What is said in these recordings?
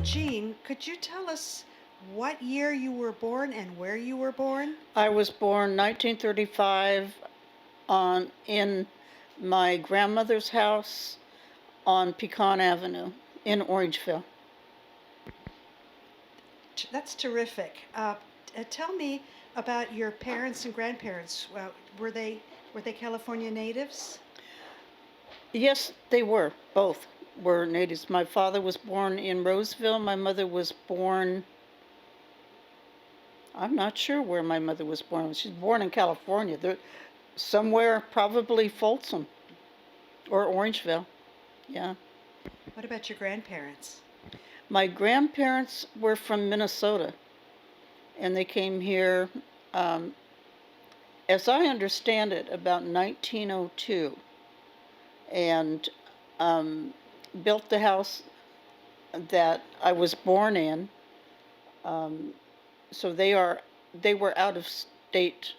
Jean, could you tell us what year you were born and where you were born? I was born 1935 in my grandmother's house on Pecan Avenue in Orangeville. That's terrific. Tell me about your parents and grandparents. Were they California natives? Yes, they were. Both were natives. My father was born in Roseville. My mother was born, I'm not sure where my mother was born. She's born in California. Somewhere, probably Folsom or Orangeville. Yeah. What about your grandparents? My grandparents were from Minnesota, and they came here, um, as I understand it, about 1902, and um, built the house that I was born in. Um, so they were out of state.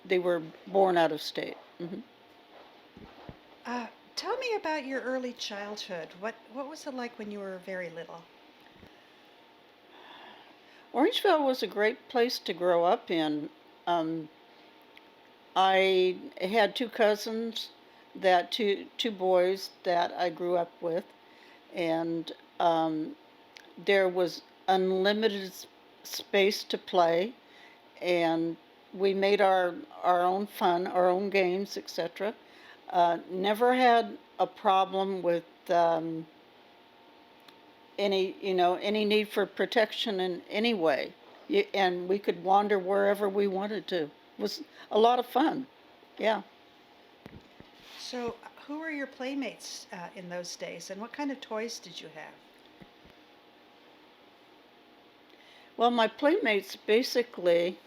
They were born out of state. Uh, Tell me about your early childhood. What was it like when you were very little? Orangeville was a great place to grow up in. Um, I had two cousins, two boys that I grew up with, and there was unlimited space to play, and we made our own fun, our own games, etc. Never had a problem with any need for protection in any way, and we could wander wherever we wanted to. It was a lot of fun. Yeah. So, who were your playmates in those days, and what kind of toys did you have? Well, my playmates basically,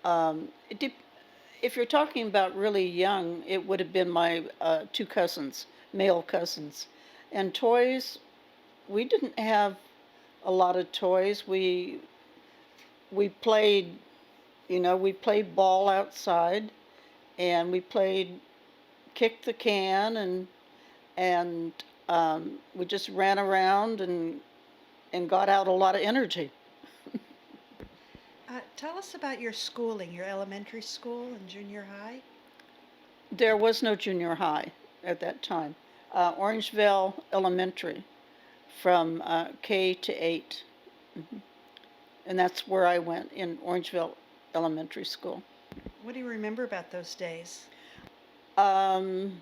if you're talking about really young, it would have been my two cousins, male cousins. And toys, we didn't have a lot of toys. We played, we played ball outside, and we played kick the can, and we just ran around and got out a lot of energy. Tell us about your schooling, your elementary school and junior high. There was no junior high at that time. Orangevale Elementary from K to 8. hmm And that's where I went, in Orangeville Elementary School. What do you remember about those days? Um,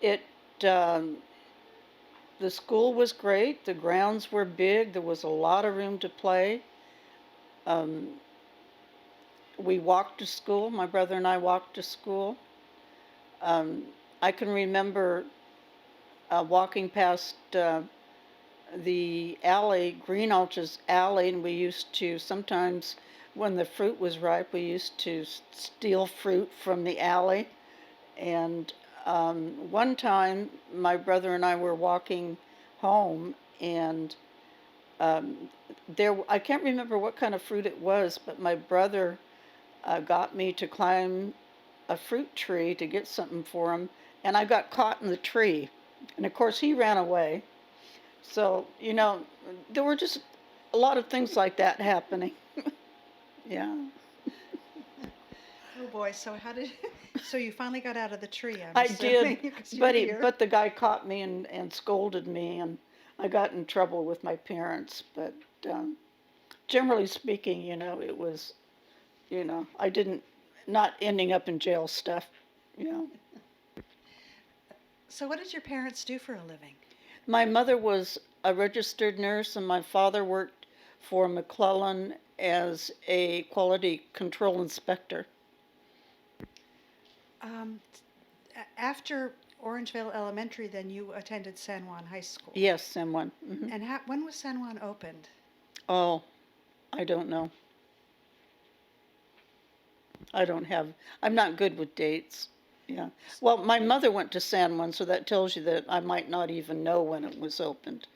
it The school was great. The grounds were big. There was a lot of room to play. Um, we walked to school. My brother and I walked to school. Um, I can remember walking past the alley, Green Alches Alley, and we used to sometimes, when the fruit was ripe, we used to steal fruit from the alley. And one time, my brother and I were walking home, and I can't remember what kind of fruit it was, but my brother got me to climb a fruit tree to get something for him, and I got caught in the tree. And of course, he ran away. So, there were just a lot of things like that happening. Yeah. Oh boy, so how did so you finally got out of the tree, I'm I assuming, did, because you're here. but the guy caught me and scolded me, and I got in trouble with my parents. But generally speaking, it was, I didn't, not ending up in jail stuff, you know. So what did your parents do for a living? My mother was a registered nurse, and my father worked for McClellan as a quality control inspector. After Orangevale Elementary, then you attended San Juan High School. Yes, someone. And when was San Juan opened? Oh, I don't know. I'm not good with dates. Yeah. Well, my mother went to San Juan, so that tells you that I might not even know when it was opened.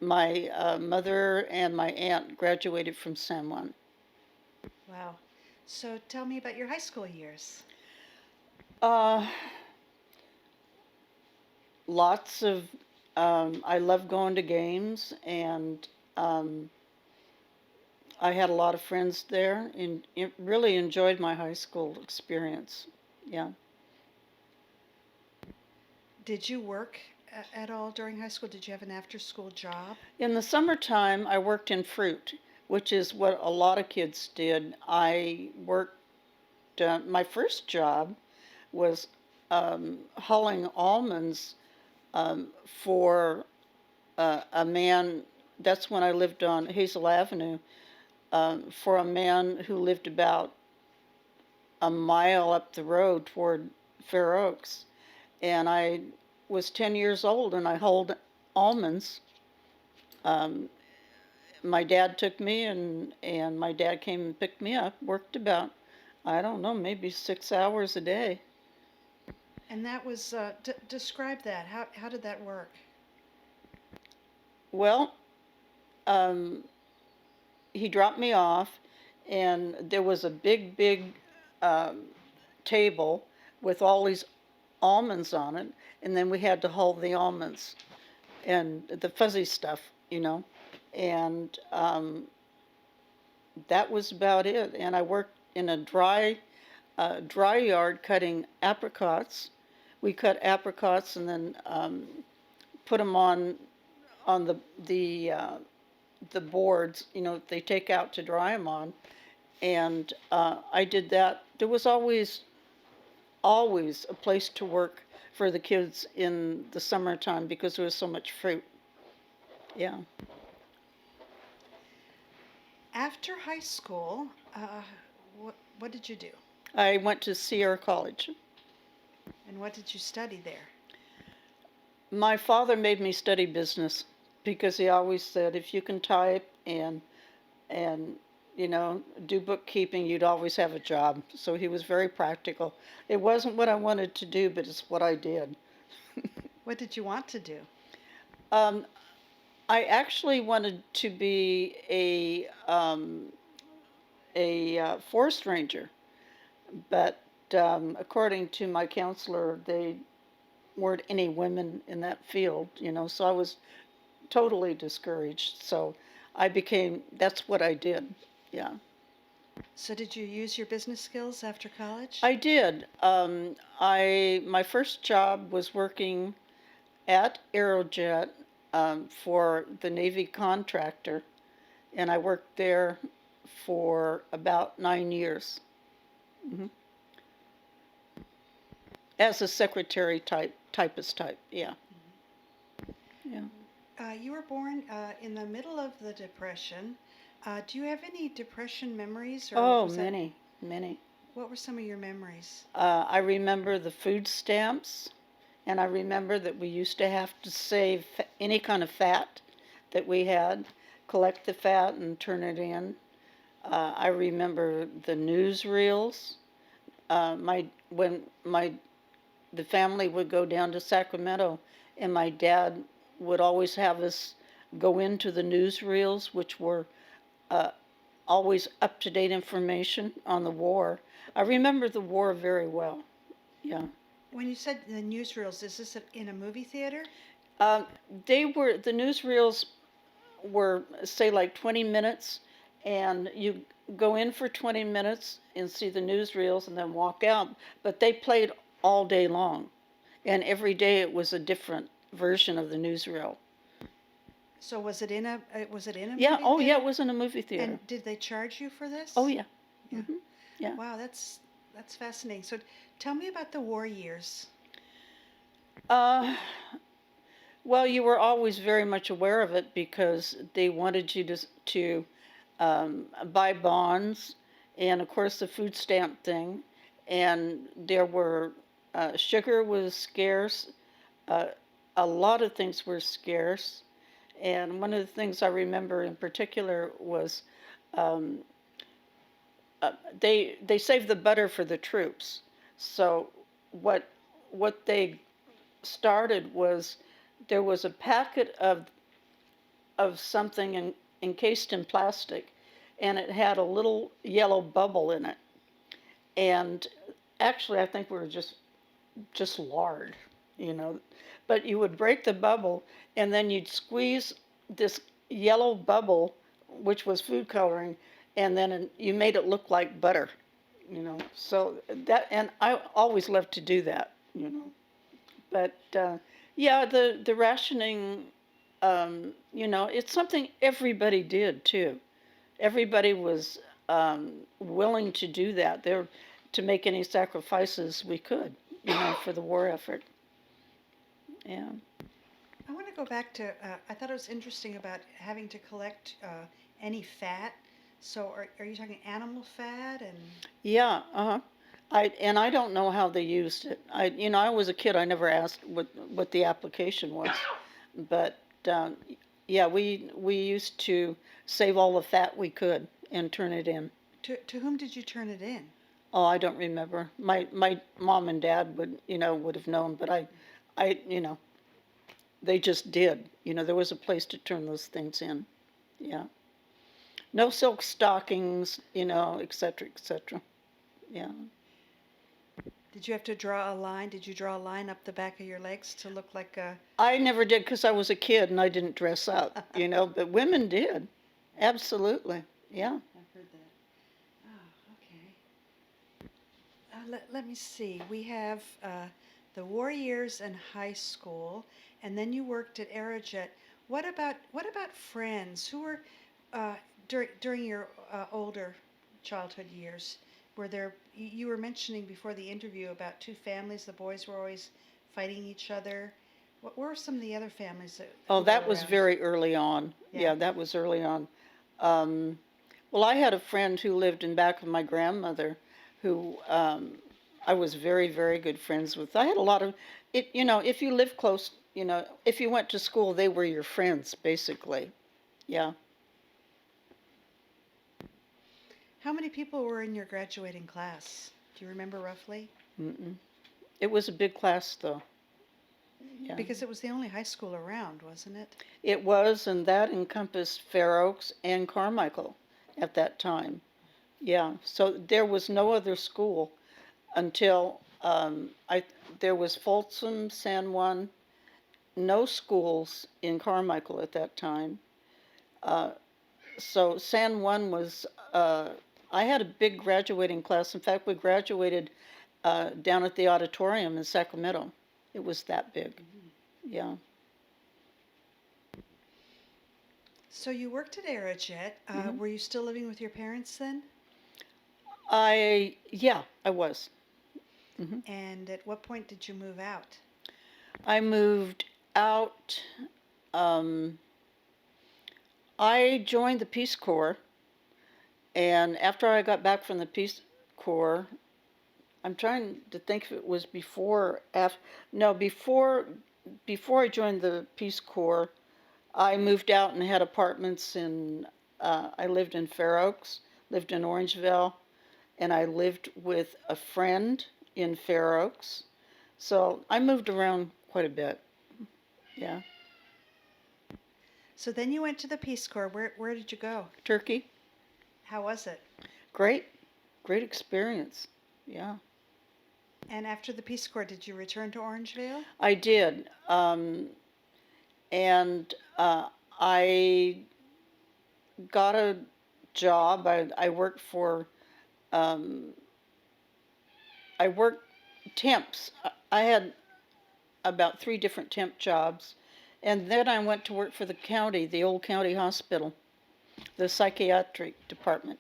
My mother and my aunt graduated from San Juan. Wow. So tell me about your high school years. Uh, Lots of I love going to games, and um, I had a lot of friends there, and it really enjoyed my high school experience. Yeah. Did you work at all during high school? Did you have an after-school job? In the summertime, I worked in fruit, which is what a lot of kids did. I worked, my first job was hauling almonds for a man. That's when I lived on Hazel Avenue, for a man who lived about a mile up the road toward Fair Oaks. And I was 10 years old and I hauled almonds. Um, my dad took me, and my dad came and picked me up, worked about, I don't know, maybe 6 hours a day. And that was, describe that. How did that work? Well, um, he dropped me off, and there was a big um, table with all these almonds on it, and then we had to hull the almonds and the fuzzy stuff, you know, and that was about it. And I worked in a dry yard cutting apricots. We cut apricots and then put them on the boards, you know, they take out to dry them on. And I did that. There was always a place to work for the kids in the summertime because there was so much fruit. Yeah. After high school, what did you do? I went to Sierra College. And what did you study there? My father made me study business because he always said if you can type and you know do bookkeeping, you'd always have a job. So he was very practical. It wasn't what I wanted to do, but it's what I did. What did you want to do? Um, I actually wanted to be a forest ranger, but according to my counselor, they weren't any women in that field, you know, so I was totally discouraged. So that's what I did. Yeah. So did you use your business skills after college? I did. My first job was working at Aerojet for the Navy contractor, and I worked there for about 9 years. hmm As a secretary typist type, yeah. Yeah. You were born in the middle of the Depression. Do you have any Depression memories, or Oh, was that, many. what were some of your memories? I remember the food stamps, and I remember that we used to have to save any kind of fat that we had, collect the fat and turn it in. I remember the newsreels. When the family would go down to Sacramento, and my dad would always have us go into the newsreels, which were uh, always up-to-date information on the war. I remember the war very well. Yeah. When you said the newsreels, is this in a movie theater? Um, the newsreels were, say, like 20 minutes, and you go in for 20 minutes and see the newsreels and then walk out. But they played all day long, and every day it was a different version of the newsreel. So was it in a Yeah. movie Oh, yeah. theater? It was in a movie theater. And did they charge you for this? Oh, yeah. Yeah. Yeah. Wow, that's fascinating. So tell me about the war years. Uh, well, you were always very much aware of it because they wanted you to buy bonds, and of course the food stamp thing, and there were sugar was scarce. Uh, a lot of things were scarce, and one of the things I remember in particular was um, they saved the butter for the troops. So what they started was there was a packet of something encased in plastic, and it had a little yellow bubble in it. And actually, I think we were just lard, you know. but you would break the bubble, and then you'd squeeze this yellow bubble, which was food coloring, and then you made it look like butter, So that, and I always loved to do that. But yeah, the rationing, it's something everybody did too. Everybody was willing to do that. There, to make any sacrifices we could, for the war effort. Yeah. I want to go back to, I thought it was interesting about having to collect any fat. So are you talking animal fat and? Yeah. Uh-huh. I don't know how they used it. I was a kid. I never asked what the application was, but yeah, we used to save all the fat we could and turn it in. To whom did you turn it in? Oh, I don't remember. My mom and dad would have known, but I they just did. There was a place to turn those things in. Yeah. No silk stockings, et cetera, et cetera. Yeah. Did you have to draw a line? Did you draw a line up the back of your legs to look like a? I never did because I was a kid and I didn't dress up, but women did. Absolutely. Yeah. I've heard that. Oh, okay. Let me see. We have the war years and high school, and then you worked at Aerojet. What about friends? Who were during your older childhood years? Were there? You were mentioning before the interview about two families. The boys were always fighting each other. What were some of the other families that? Oh, who were that was around? very early on. Yeah. Yeah, that was early on. Um, well, I had a friend who lived in back of my grandmother who I was very, very good friends with. I had a lot of it, if you live close, if you went to school, they were your friends, basically. Yeah. How many people were in your graduating class? Do you remember roughly? Mm-mm. It was a big class, though. Yeah. Because it was the only high school around, wasn't it? It was, and that encompassed Fair Oaks and Carmichael at that time. Yeah. So there was no other school until there was Folsom, San Juan, no schools in Carmichael at that time. Uh, so San Juan was, I had a big graduating class. In fact, we graduated down at the auditorium in Sacramento. It was that big. Yeah. So you worked at Aerojet. Mhm. Were you still living with your parents then? Yeah, I was. Hmm. And at what point did you move out? I moved out. Um, I joined the Peace Corps, and after I got back from the Peace Corps, I'm trying to think if it was before, after, no, before I joined the Peace Corps, I moved out and had apartments I lived in Fair Oaks, lived in Orangeville, and I lived with a friend in Fair Oaks. So I moved around quite a bit. Yeah. So then you went to the Peace Corps. Where did you go? Turkey, How was it? great, great experience. Yeah. And after the Peace Corps, did you return to Orangevale? I did. And I got a job. I worked for, um, I worked temps. I had about 3 different temp jobs. And then I went to work for the county, the old county hospital, the psychiatric department.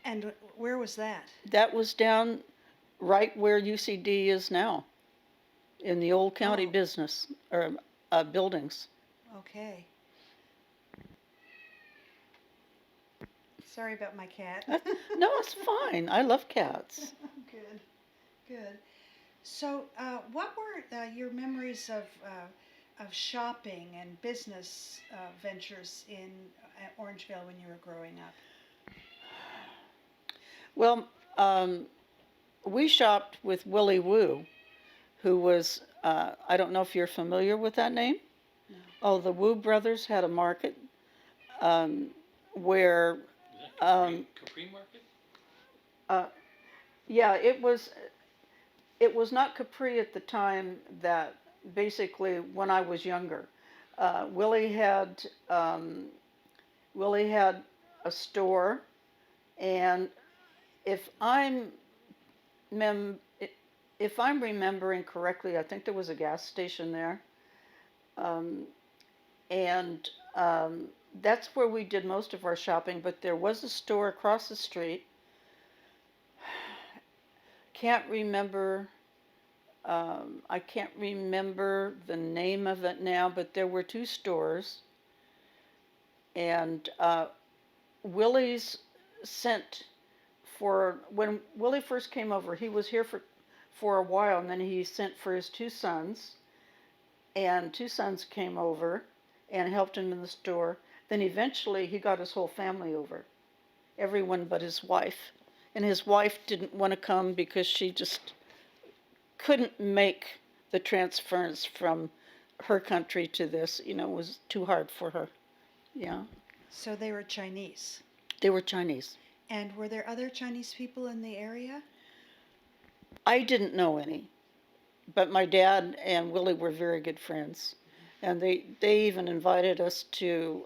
And where was that? That was down right where UCD is now, in the old county Oh. business or buildings. Okay. Sorry about my cat. No, it's fine. I love cats. Good, good. So, what were your memories of shopping and business ventures in Orangeville when you were growing up? Well, we shopped with Willie Woo, who was, I don't know if you're familiar with that name. No. Oh, the Woo brothers had a market where, Capri Market? yeah, it was, it was not Capri at the time. That basically when I was younger, Willie had Willie had a store, and if I'm mem- if I'm remembering correctly, I think there was a gas station there, um, and that's where we did most of our shopping. But there was a store across the street. Can't remember. I can't remember the name of it now, but there were two stores, and Willie's sent for when Willie first came over. He was here for a while, and then he sent for his two sons, and two sons came over and helped him in the store. Then eventually he got his whole family over, everyone but his wife. And his wife didn't want to come because she just couldn't make the transference from her country to this. You know, it was too hard for her. Yeah. So they were Chinese. They were Chinese. And were there other Chinese people in the area? I didn't know any, but my dad and Willie were very good friends. And they even invited us to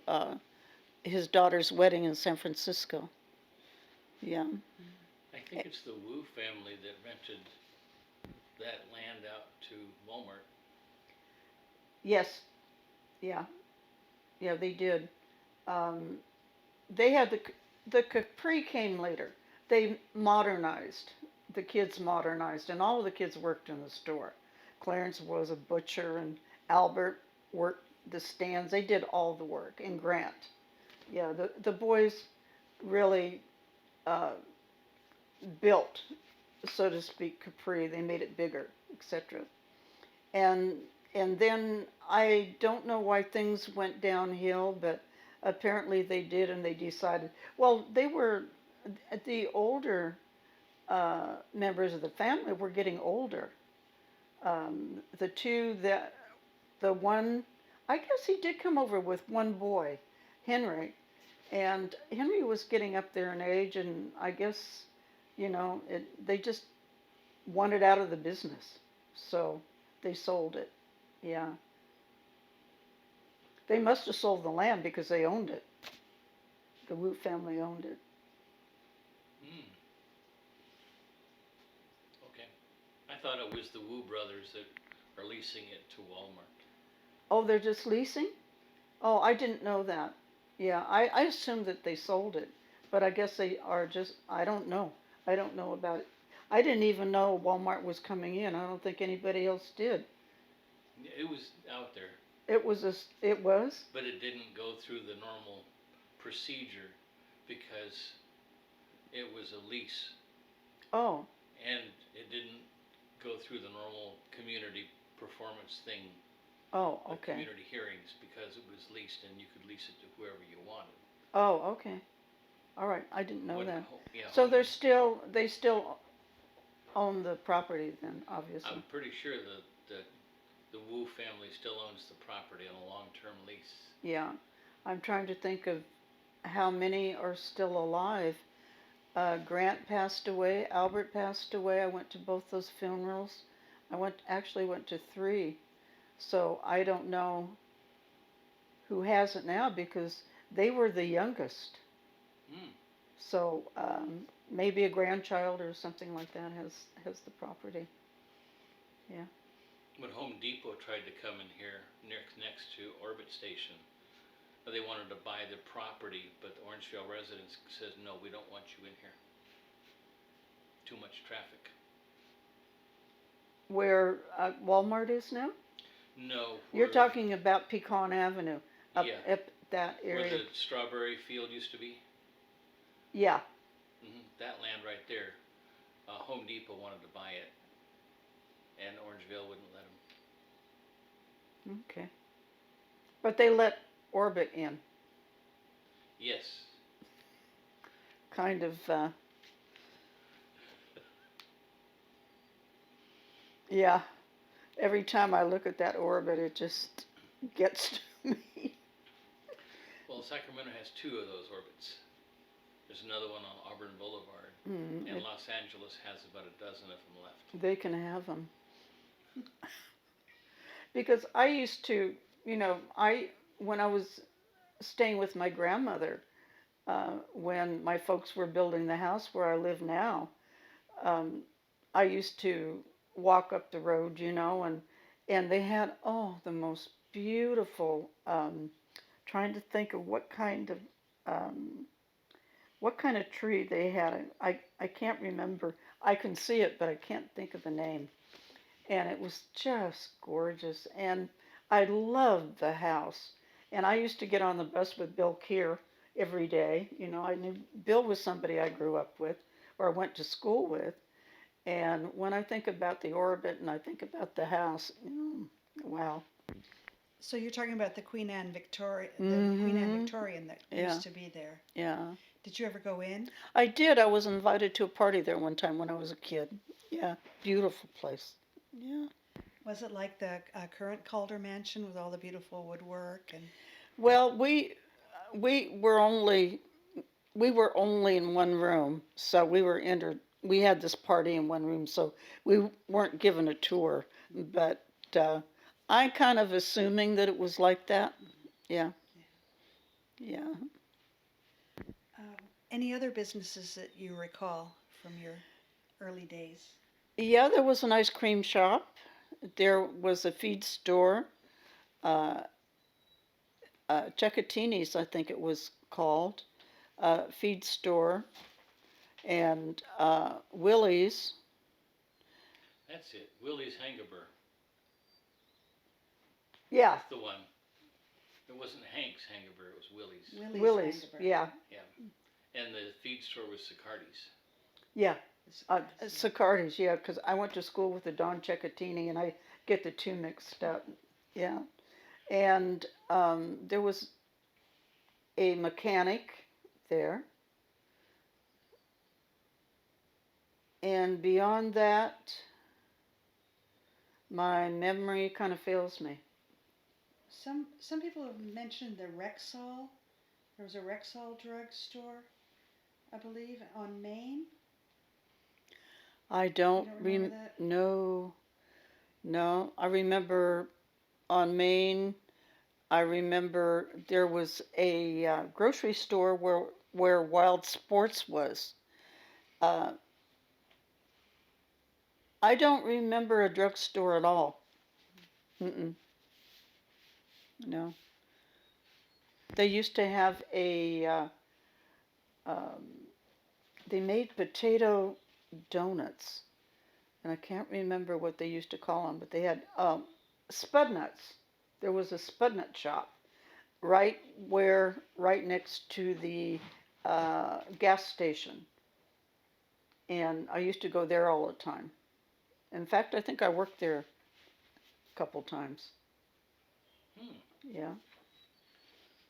his daughter's wedding in San Francisco. Yeah. I think it's the Wu family that rented that land out to Walmart. Yes. Yeah. Yeah, they did. They had the Capri came later. They modernized. The kids modernized, and all of the kids worked in the store. Clarence was a butcher, and Albert worked the stands. They did all the work. And Grant. Yeah, the boys really built, so to speak, Capri. They made it bigger, etc. And then I don't know why things went downhill, but apparently they did, and they decided. Well, they were the older members of the family were getting older. The two that the one, I guess he did come over with one boy, Henry, and Henry was getting up there in age, and I guess, you know, they just wanted out of the business, so they sold it. Yeah. They must have sold the land because they owned it. The Wu family owned it. Okay. I thought it was the Wu brothers that are leasing it to Walmart. Oh, they're just leasing? Oh, I didn't know that. Yeah, I assumed that they sold it, but I guess they are just, I don't know. I don't know about it. I didn't even know Walmart was coming in. I don't think anybody else did. It was out there. It was it was? But it didn't go through the normal procedure because it was a lease. Oh. And it didn't go through the normal community performance thing. Oh, okay. Community hearings because it was leased and you could lease it to whoever you wanted. Oh, okay. All right. I didn't know that. Yeah, so they still own the property then, obviously. I'm pretty sure the Wu family still owns the property on a long-term lease. Yeah. I'm trying to think of how many are still alive. Grant passed away. Albert passed away. I went to both those funerals. Actually went to 3. So I don't know who has it now because they were the youngest. So maybe a grandchild or something like that has the property. Yeah. When Home Depot tried to come in here next to Orbit Station, they wanted to buy the property, but the Orangevale residents says, no, we don't want you in here. Too much traffic. Where Walmart is now? No. You're talking about Pecan Avenue, up that area. Where the strawberry field used to be? Yeah. That land right there. Home Depot wanted to buy it, and Orangevale wouldn't let them. Okay. But they let Orbit in. Yes. Kind of, yeah. Every time I look at that Orbit, it just gets to me. Well, Sacramento has 2 of those orbits. There's There's another one on Auburn Boulevard, Mm, and Los Angeles has about a dozen of them left. they can have them. Because I used to, when I was staying with my grandmother, when my folks were building the house where I live now, um, I used to walk up the road, and they had the most beautiful. Trying to think of um, what kind of tree they had. I can't remember. I can see it, but I can't think of the name. And it was just gorgeous. And I loved the house. And I used to get on the bus with Bill Keir every day. I knew Bill was somebody I grew up with or went to school with. And when I think about the orbit and I think about the house, wow. So you're talking about the Queen Anne Mm-hmm. Victorian that Yeah. used to be there. Yeah. Did you ever go in? I did. I was invited to a party there one time when I was a kid. Yeah. Beautiful place. Yeah. Was it like the current Calder Mansion with all the beautiful woodwork and? Well, we were only in one room, so we had this party in one room, so we weren't given a tour. But I kind of assuming that it was like that. Yeah. Yeah. Any other businesses that you recall from your early days? Yeah, there was an ice cream shop. There was a feed store. Uh, Cecatini's, I think it was called, feed store, and Willie's. That's it. Willie's Hangaber. Yeah, That's the one. It wasn't Hank's Hangaber, it was Willie's. Willie's. Hangaberg. Yeah, And the feed store was Sicardi's. yeah. Sicardi's, yeah. Sicardi's, yeah, because I went to school with the Don Cecatini, and I get the two mixed up. Yeah, and there was a mechanic there. And beyond that, my memory kind of fails me. Some people have mentioned the Rexall. There was a Rexall drugstore, I believe, on Main. I You don't don't remember that? No. I remember on Main. I remember there was a grocery store where Wild Sports was. Uh, I don't remember a drugstore at all. Mm-mm. No. They used to have um, they made potato donuts, and I can't remember what they used to call them, but they had spud nuts. There was a spud nut shop right next to the gas station, and I used to go there all the time. In fact, I think I worked there a couple times. Yeah.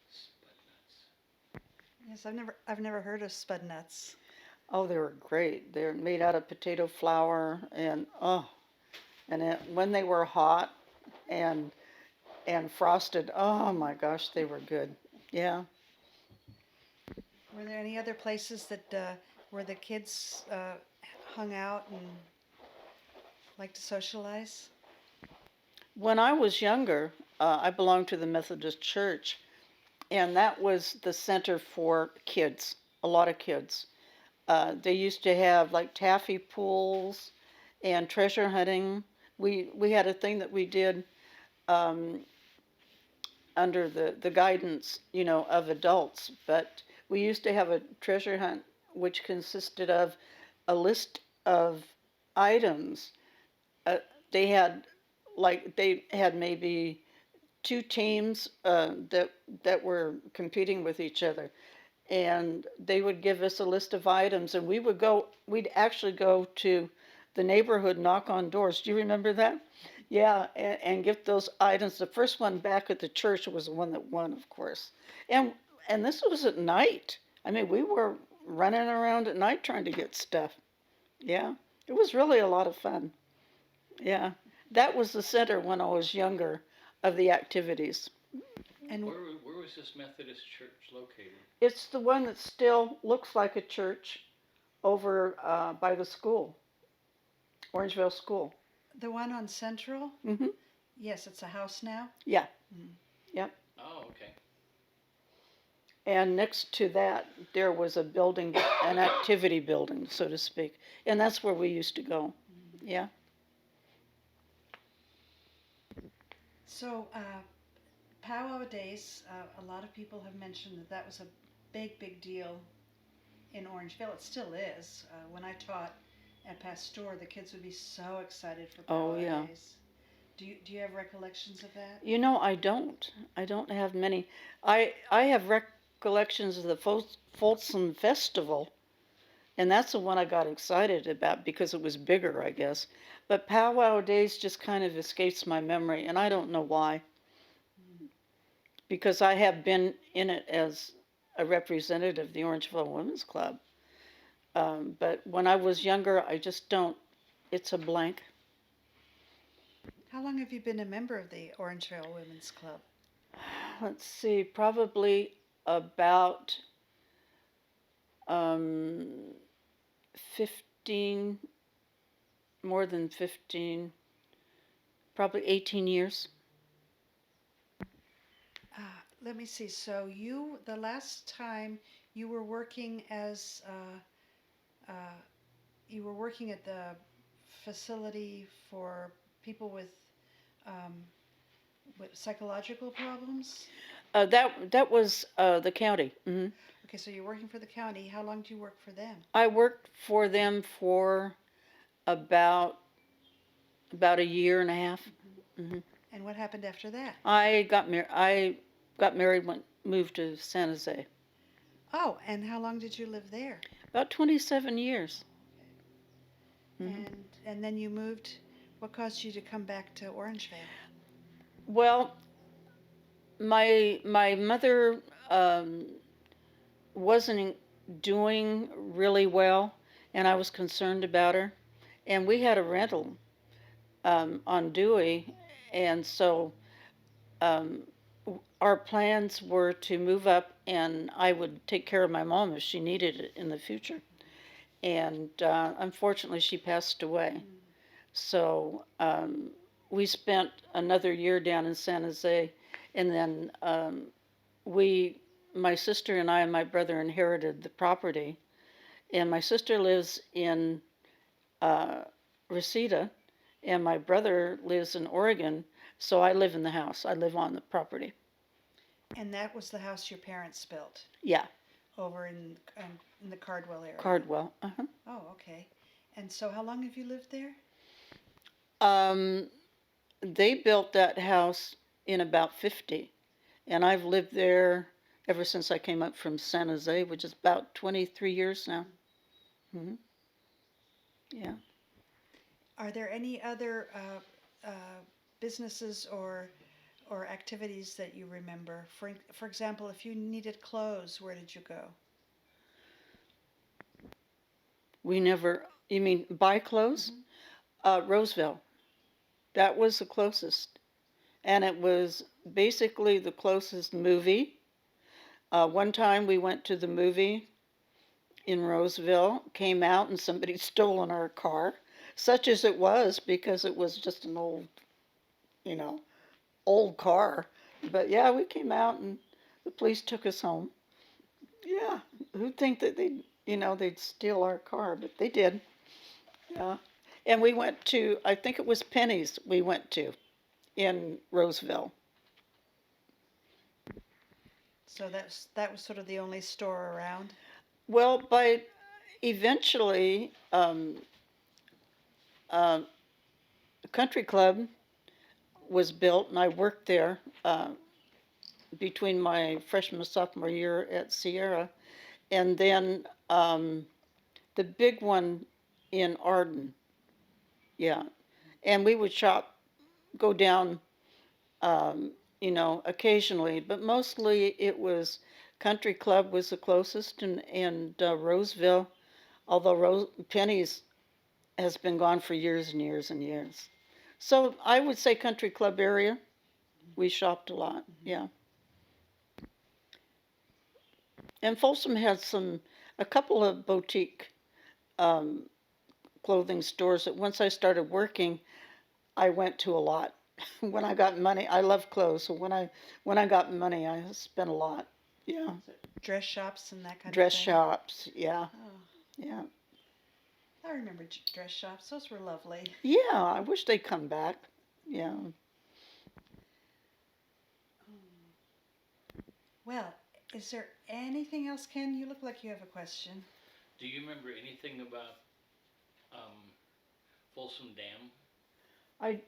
Spud nuts. Yes, I've never heard of Spud Nuts. Oh, they were great. They're made out of potato flour, and when they were hot and frosted, oh my gosh, they were good. Yeah. Were there any other places that where the kids hung out and liked to socialize? When I was younger, I belonged to the Methodist Church, and that was the center for kids, a lot of kids. They used to have like taffy pools and treasure hunting. We had a thing that we did um, under the guidance, of adults, but we used to have a treasure hunt which consisted of a list of items. Uh, they had maybe two teams that were competing with each other, and they would give us a list of items, and we'd actually go to the neighborhood, knock on doors. Do you remember that? Yeah, and get those items. The first one back at the church was the one that won, of course. And this was at night. I mean, we were running around at night trying to get stuff. Yeah, it was really a lot of fun. Yeah, that was the center when I was younger of the activities. And Where was this Methodist church located? It's the one that still looks like a church over by the school, Orangeville School. the one on Central? Mm-hmm. Yes, it's a house now? Yeah. Mm. Yep. Oh, okay. And next to that, there was a building, an activity building, so to speak. And that's where we used to go. Yeah. So, Powwow Days, a lot of people have mentioned that that was a big, big deal in Orangeville. It still is. When I taught at Pasteur, the kids would be so excited for Powwow yeah. Days. Do you have recollections of that? You know, I don't. I don't have many. I have recollections of the Folsom Festival, and that's the one I got excited about because it was bigger, I guess. But Powwow Days just kind of escapes my memory, and I don't know why. Because I have been in it as a representative of the Orangeville Women's Club. But when I was younger, I just don't. It's a blank. How long have you been a member of the Orangevale Women's Club? Let's see, probably about 15, more than 15, probably 18 years. Let me see. So the last time you were working as, you were working at the facility for people with psychological problems? That was the county. Mm-hmm. Okay, so you're working for the county. How long do you work for them? I worked for them for about a year and a half. Mm-hmm. And what happened after that? I got married, moved to San Jose. Oh, and how long did you live there? About 27 years. Mm-hmm. And then you moved. What caused you to come back to Orangevale? Well, my mother wasn't doing really well, and I was concerned about her. And we had a rental on Dewey, and so our plans were to move up, and I would take care of my mom if she needed it in the future. And unfortunately, she passed away. So we spent another year down in San Jose, and then my sister and I and my brother inherited the property. And my sister lives in Reseda, and my brother lives in Oregon. So I live in the house. I live on the property. And that was the house your parents built? Yeah. Over in the Cardwell area? Cardwell. Uh-huh. Oh, okay. And so how long have you lived there? They built that house in about 50, and I've lived there ever since I came up from San Jose, which is about 23 years now. Mm-hmm. Yeah. Are there any other businesses or activities that you remember? For example, if you needed clothes, where did you go? We never, you mean buy clothes? Mm-hmm. Roseville. That was the closest. And it was basically the closest movie. One time we went to the movie in Roseville, came out, and somebody stolen our car, such as it was, because it was just an old car. But yeah, we came out and the police took us home. Yeah, who'd think that they'd steal our car, but they did. Yeah. And we went to, I think it was Penny's we went to in Roseville. So that was sort of the only store around? Well, eventually, a country club was built, and I worked there between my freshman and sophomore year at Sierra. And then the big one in Arden. Yeah. And we would go down, occasionally, but mostly it was Country Club was the closest, and Roseville, although Penny's has been gone for years and years and years. So I would say Country Club area. We shopped a lot, yeah. And Folsom had a couple of boutique um, clothing stores that once I started working, I went to a lot. When I got money, I love clothes, so when I got money, I spent a lot. Yeah, Dress shops and that kind dress of thing? shops. Yeah, Oh, yeah, I remember dress shops. Those were lovely. yeah. I wish they'd come back. Yeah. Well, is there anything else, Ken? You look like you have a question. Do you remember anything about Folsom Dam? I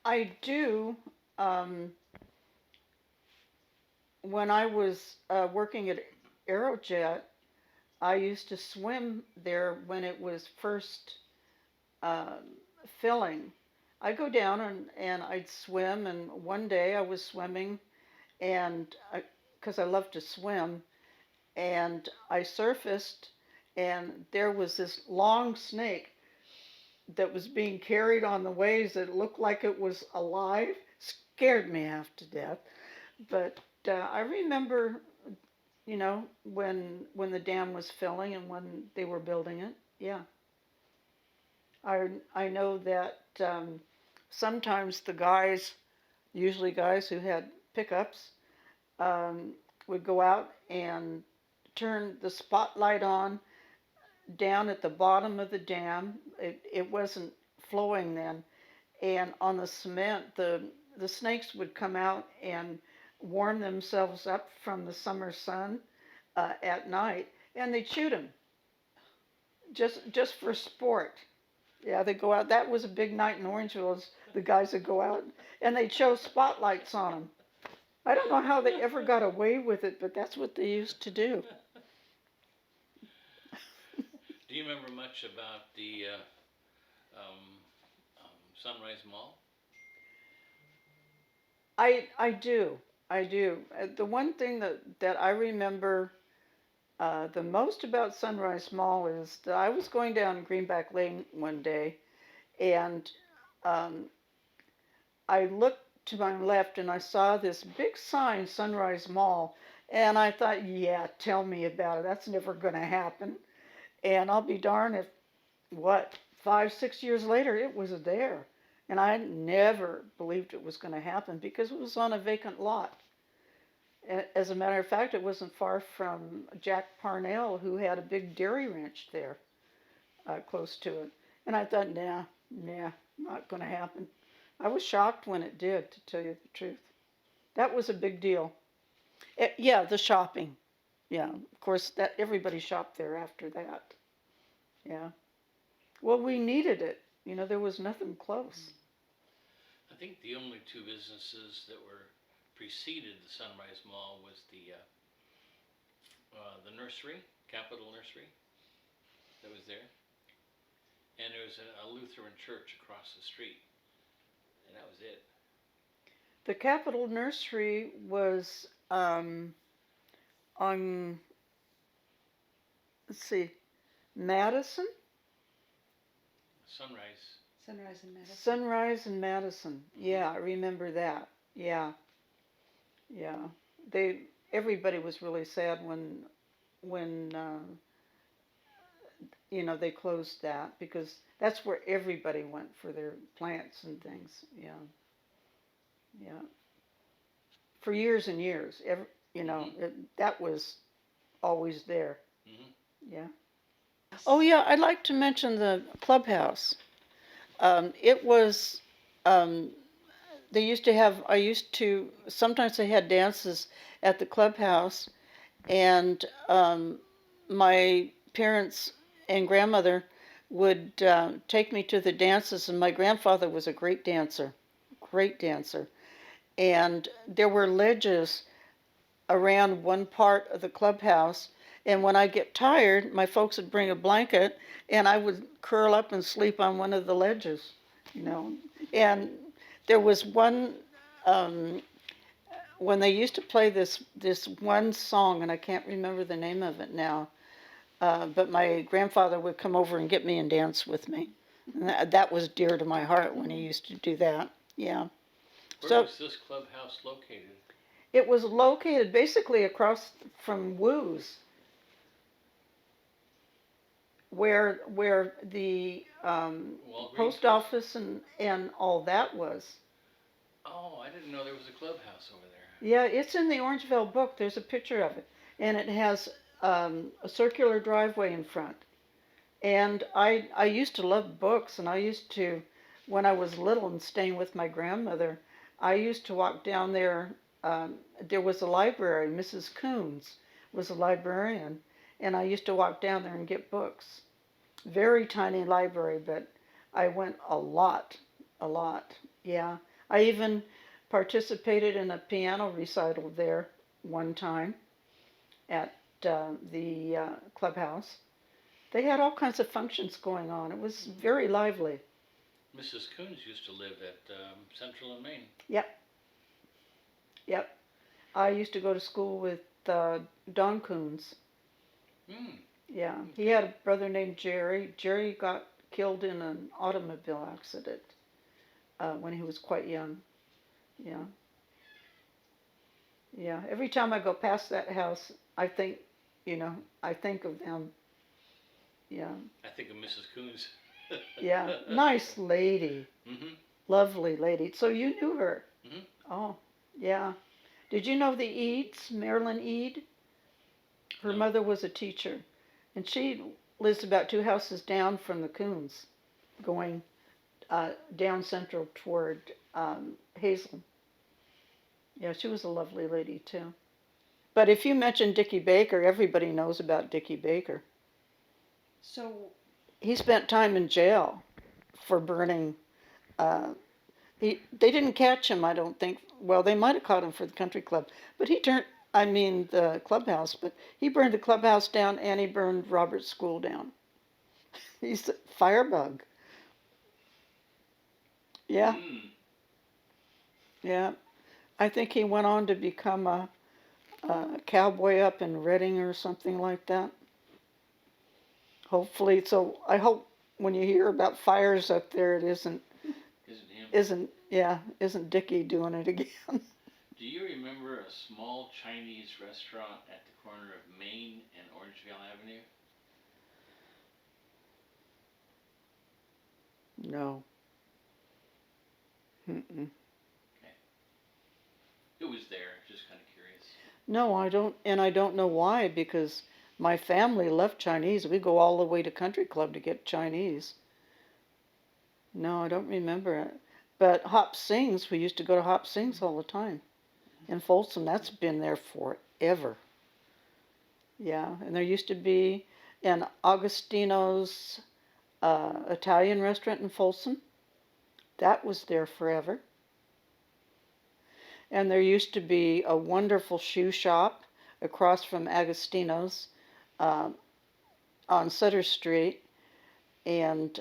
I do. Um, when I was working at Aerojet, I used to swim there when it was first um filling. I'd go down and I'd swim, and one day I was swimming, and because I love to swim, and I surfaced, and there was this long snake that was being carried on the waves that looked like it was alive. Scared me half to death. But I remember, when the dam was filling and when they were building it. Yeah, I know that sometimes the guys, usually guys who had pickups, um, would go out and turn the spotlight on down at the bottom of the dam. It wasn't flowing then, and on the cement, the snakes would come out and warm themselves up from the summer sun at night, and they shoot them just for sport. Yeah, they go out. That was a big night in Orangeville. The guys would go out and they'd show spotlights on them. I don't know how they ever got away with it, but that's what they used to do. Do you remember much about the um, Sunrise Mall? I do. I do. The one thing that I remember the most about Sunrise Mall is that I was going down Greenback Lane one day, and um, I looked to my left and I saw this big sign, Sunrise Mall, and I thought, yeah, tell me about it. That's never going to happen. And I'll be darned if, what, 5, 6 years later, it was there. And I never believed it was going to happen because it was on a vacant lot. As a matter of fact, it wasn't far from Jack Parnell, who had a big dairy ranch there close to it. And I thought, nah, not going to happen. I was shocked when it did, to tell you the truth. That was a big deal. Yeah, the shopping. Yeah, of course, that everybody shopped there after that. Yeah. Well, we needed it. There was nothing close. I think the only two businesses that were preceded the Sunrise Mall was the nursery, Capitol Nursery, that was there, and there was a Lutheran church across the street, and that was it. The Capitol Nursery was on, let's see, Madison? Sunrise. Sunrise and Madison. Sunrise and Madison. Yeah, I remember that. Yeah. Yeah. Everybody was really sad when they closed that, because that's where everybody went for their plants and things. Yeah. Yeah. For years and years, that was always there. Mm-hmm. Yeah. Oh yeah, I'd like to mention the clubhouse. It was. Sometimes they had dances at the clubhouse, and my parents and grandmother would take me to the dances, and my grandfather was a great dancer, and there were ledges around one part of the clubhouse, and when I get tired, my folks would bring a blanket, and I would curl up and sleep on one of the ledges, and there was one, when they used to play this one song, and I can't remember the name of it now, but my grandfather would come over and get me and dance with me. And that was dear to my heart when he used to do that. Yeah. Where was this clubhouse located? It was located basically across from Woo's, where the Walgreens post was? office and all that was. Oh, I didn't know there was a clubhouse over there. Yeah, it's in the Orangeville book. There's a picture of it, and it has a circular driveway in front. And I used to love books, and I used to, when I was little and staying with my grandmother, I used to walk down there. There was a library. Mrs. Coons was a librarian, and I used to walk down there and get books. Very tiny library, but I went a lot, a lot. Yeah, I even participated in a piano recital there one time at the clubhouse. They had all kinds of functions going on. It was very lively. Mrs. Coons used to live at Central and Main. Yep. I used to go to school with Don Coons. Hmm. Yeah, he had a brother named Jerry. Jerry got killed in an automobile accident when he was quite young. Yeah. Yeah. Every time I go past that house, I think, I think of them. Yeah. I think of Mrs. Coons. Yeah. Nice lady. Mm-hmm. Lovely lady. So you knew her. Mm-hmm. Oh, yeah. Did you know the Eads, Marilyn Ead? Her No. mother was a teacher, and she lives about 2 houses down from the Coons, going down Central toward Hazel. Yeah, she was a lovely lady too. But if you mention Dickie Baker, everybody knows about Dickie Baker. So, He spent time in jail for burning. They didn't catch him, I don't think. Well, they might have caught him for the country club, but the clubhouse, but he burned the clubhouse down and he burned Robert's school down. He's a firebug. Yeah, yeah. I think he went on to become a cowboy up in Reading or something like that. Hopefully, so I hope when you hear about fires up there, it Isn't him? isn't Dickie doing it again. Do you remember a small Chinese restaurant at the corner of Main and Orangevale Avenue? No. Mm-mm. Okay. It was there, just kind of curious. No, I don't know why, because my family loved Chinese. We go all the way to Country Club to get Chinese. No, I don't remember it. But Hop Sings, we used to go to Hop Sings all the time. In Folsom, that's been there forever. Yeah, and there used to be an Augustino's Italian restaurant in Folsom. That was there forever. And there used to be a wonderful shoe shop across from Agostino's on Sutter Street, and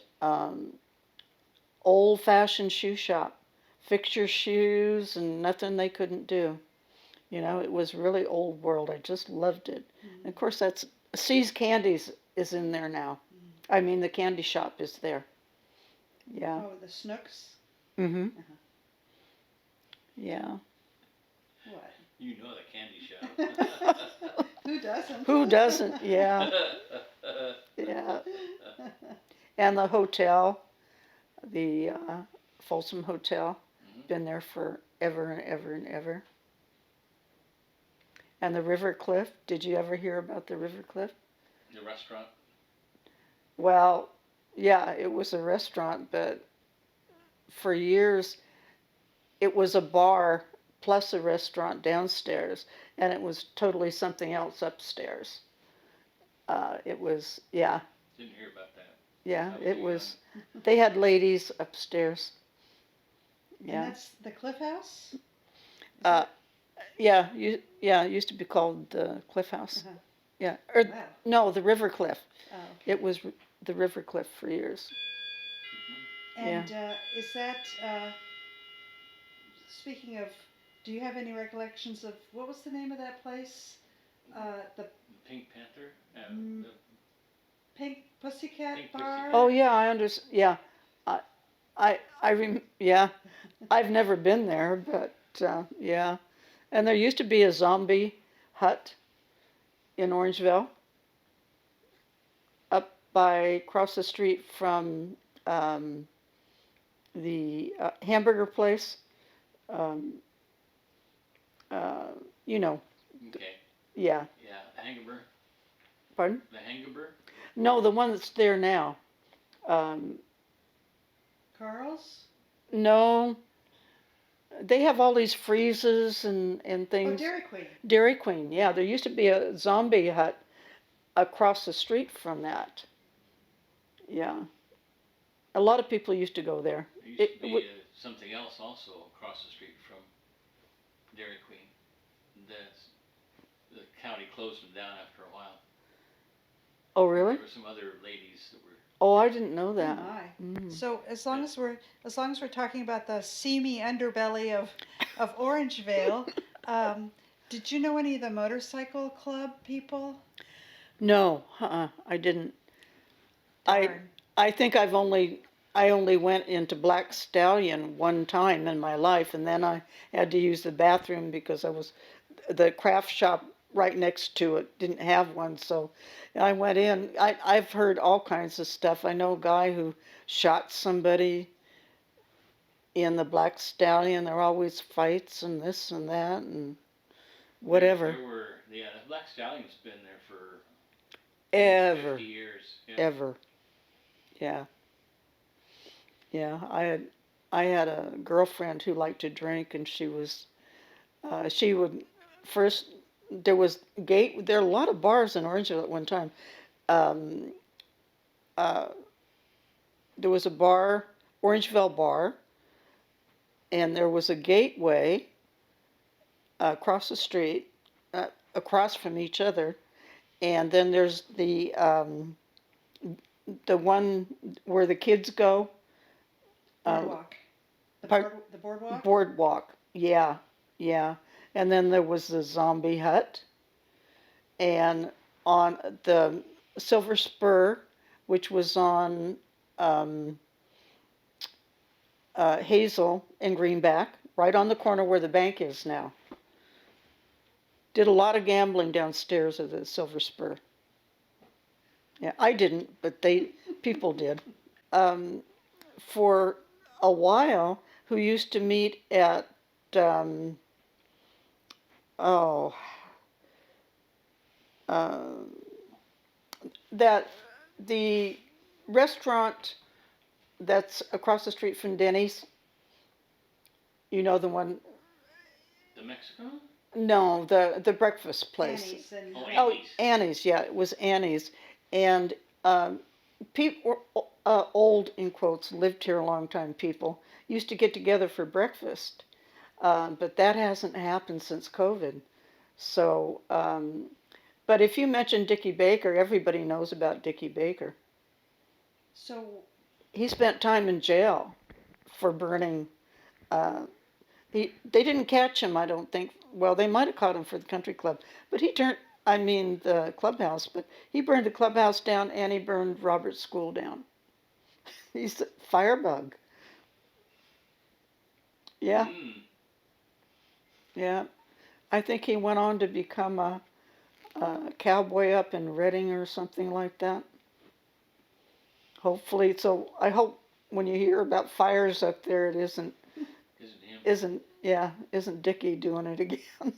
old-fashioned shoe shop. Fix your shoes and nothing they couldn't do. It was really old world. I just loved it. And of course, that's C's Candies is in there now. I mean, the candy shop is there. Yeah. oh, the Snooks? Mm-hmm. Uh-huh. Yeah. What? You know the candy shop. Who doesn't? Who doesn't? Yeah. Yeah. And the hotel, the Folsom Hotel, been there forever and ever and ever. And the River Cliff. Did you ever hear about the River Cliff? The restaurant? Well, yeah, it was a restaurant, but for years it was a bar plus a restaurant downstairs, and it was totally something else upstairs. It was, yeah, Didn't hear about that. yeah, How it you was. They had ladies upstairs. And Yeah, that's the Cliff House? yeah, it used to be called the Cliff House. Uh-huh. Yeah, Wow. no, the River Cliff. Oh, okay. It was the River Cliff for years. And is that, speaking of, do you have any recollections of, what was the name of that place? The Pink Panther? Mm. The Pink Pussycat Pink Bar? Pussycat. Oh yeah, I understand. Yeah, yeah, I've never been there, but yeah, And there used to be a zombie hut in Orangeville, up by across the street from the hamburger place. Um, you know, Okay. yeah. Yeah. The Hangaber. Pardon? The Hangaber. No, the one that's there now. Um, Carl's? no, they have all these freezes and Oh, things. Dairy Queen. Dairy Queen, yeah. There used to be a zombie hut across the street from that. Yeah. A lot of people used to go there. There used to It be would- something else also across the street from Dairy Queen. The county closed them down after a while. Oh, really? There were some other ladies that were. Oh, I didn't know Oh that. my. Mm. So as long as we're talking about the seamy underbelly of Orangevale, did you know any of the motorcycle club people? No, I didn't. Darn. I think I only went into Black Stallion one time in my life, and then I had to use the bathroom because the craft shop right next to it didn't have one, so I went in. I've heard all kinds of stuff. I know a guy who shot somebody in the Black Stallion. There are always fights and this and that and whatever. The Black Stallion's been there for Ever, 50 years. Yeah. ever. Yeah. Yeah, I had a girlfriend who liked to drink, and she would first, there are a lot of bars in Orangeville at one time. Um, there was a bar, Orangeville Bar, and there was a gateway across the street, across from each other, and then there's the one where the kids go. Boardwalk. The boardwalk? Boardwalk, yeah, yeah. And then there was the zombie hut. And on the Silver Spur, which was on Hazel and Greenback, right on the corner where the bank is now. Did a lot of gambling downstairs at the Silver Spur. Yeah, I didn't, but people did. For a while, who used to meet at that the restaurant that's across the street from Denny's. You know the one? The Mexico? No, the breakfast place. Annie's and Oh, Oh, Annie's, yeah, it was Annie's. And people, old in quotes, lived here a long time people, used to get together for breakfast. But that hasn't happened since COVID. So, but if you mention Dickie Baker, everybody knows about Dickie Baker. So He spent time in jail for burning. They didn't catch him, I don't think. Well, they might have caught him for the country club, but the clubhouse, but he burned the clubhouse down and he burned Robert's school down. He's a firebug. Yeah, yeah. I think he went on to become a cowboy up in Reading or something like that. Hopefully, so I hope when you hear about fires up there, it isn't Isn't him? isn't Dickie doing it again.